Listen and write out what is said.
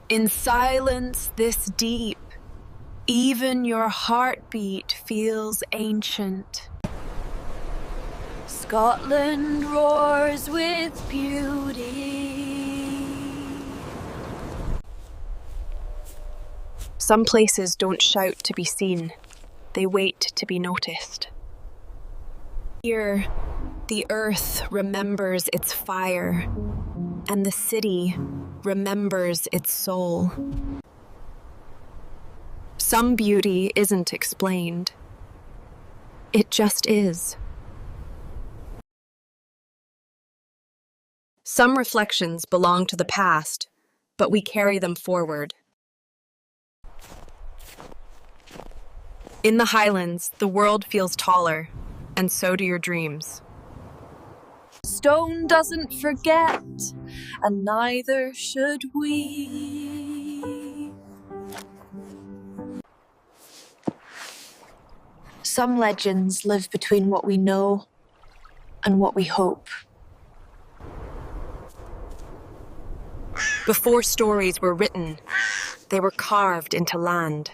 In silence this deep, even your heartbeat feels ancient. Scotland roars with beauty. Some places don't shout to be seen, they wait to be noticed. Here, the earth remembers its fire, and the city remembers its soul. Some beauty isn't explained. It just is. Some reflections belong to the past, but we carry them forward. In the Highlands, the world feels taller, and so do your dreams. Stone doesn't forget, and neither should we. Some legends live between what we know and what we hope. Before stories were written, they were carved into land.